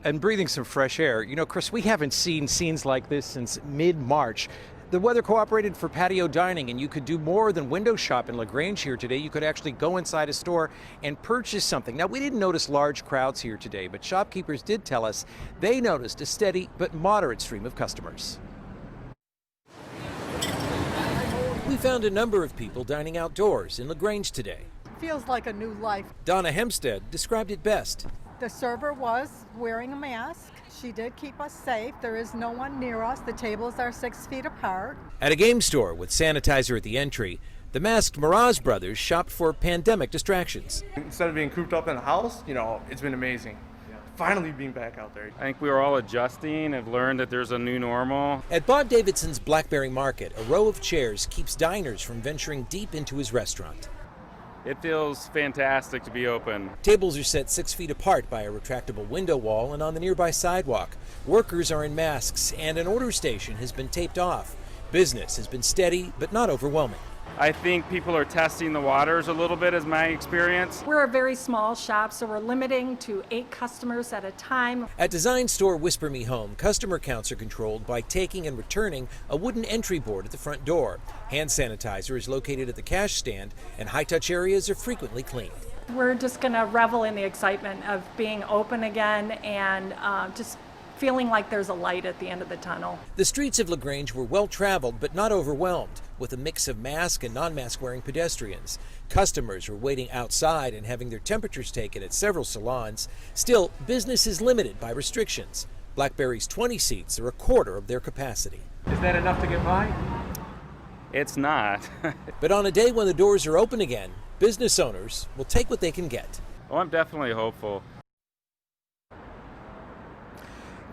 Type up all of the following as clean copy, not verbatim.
And breathing some fresh air. You know, Chris, we haven't seen scenes like this since mid-March. The weather cooperated for patio dining, and you could do more than window shop in LaGrange here today. You could actually go inside a store and purchase something. Now, we didn't notice large crowds here today, but shopkeepers did tell us they noticed a steady but moderate stream of customers. We found a number of people dining outdoors in LaGrange today. Feels like a new life. Donna Hempstead described it best. The server was wearing a mask. She did keep us safe. There is no one near us. The tables are 6 feet apart. At a game store with sanitizer at the entry, the masked Miraz brothers shopped for pandemic distractions. Instead of being cooped up in the house, it's been amazing. Finally being back out there. I think we were all adjusting, have learned that there's a new normal. At Bob Davidson's Blackberry Market, a row of chairs keeps diners from venturing deep into his restaurant. It feels fantastic to be open. Tables are set 6 feet apart by a retractable window wall and on the nearby sidewalk. Workers are in masks and an order station has been taped off. Business has been steady but not overwhelming. I think people are testing the waters a little bit, is my experience. We're a very small shop, so we're limiting to 8 customers at a time. At design store Whisper Me Home, customer counts are controlled by taking and returning a wooden entry board at the front door. Hand sanitizer is located at the cash stand, and high-touch areas are frequently cleaned. We're just going to revel in the excitement of being open again and just feeling like there's a light at the end of the tunnel. The streets of LaGrange were well traveled but not overwhelmed, with a mix of mask and non-mask wearing pedestrians. Customers were waiting outside and having their temperatures taken at several salons. Still, business is limited by restrictions. Blackberry's 20 seats are a quarter of their capacity. Is that enough to get by? It's not. But on a day when the doors are open again, business owners will take what they can get. Oh, I'm definitely hopeful.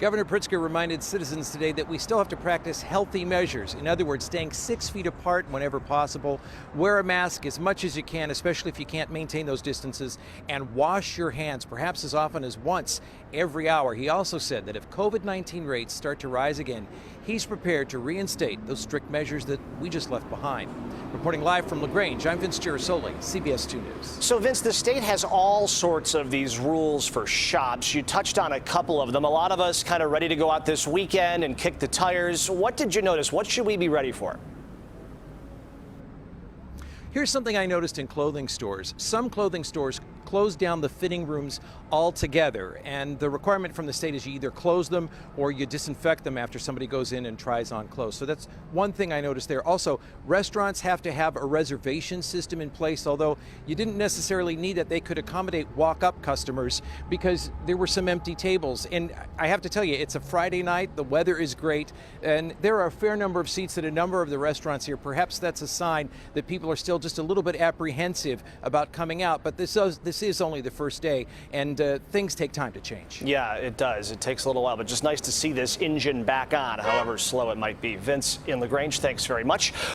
Governor Pritzker reminded citizens today that we still have to practice healthy measures. In other words, staying 6 feet apart whenever possible, wear a mask as much as you can, especially if you can't maintain those distances, and wash your hands perhaps as often as once every hour. He also said that if COVID-19 rates start to rise again, he's prepared to reinstate those strict measures that we just left behind. Reporting live from LaGrange, I'm Vince Gerasole, CBS 2 News. So, Vince, the state has all sorts of these rules for shops. You touched on a couple of them. A lot of us kind of ready to go out this weekend and kick the tires. What did you notice? What should we be ready for? Here's something I noticed in clothing stores. Some clothing stores close down the fitting rooms altogether, and the requirement from the state is you either close them or you disinfect them after somebody goes in and tries on clothes. So that's one thing I noticed there. Also, restaurants have to have a reservation system in place, although you didn't necessarily need it. They could accommodate walk-up customers because there were some empty tables. And I have to tell you, it's a Friday night, the weather is great, and there are a fair number of seats at a number of the restaurants here. Perhaps that's a sign that people are still just a little bit apprehensive about coming out, but this is only the first day, and things take time to change. Yeah, it does. It takes a little while, but just nice to see this engine back on, however slow it might be. Vince in LaGrange, thanks very much.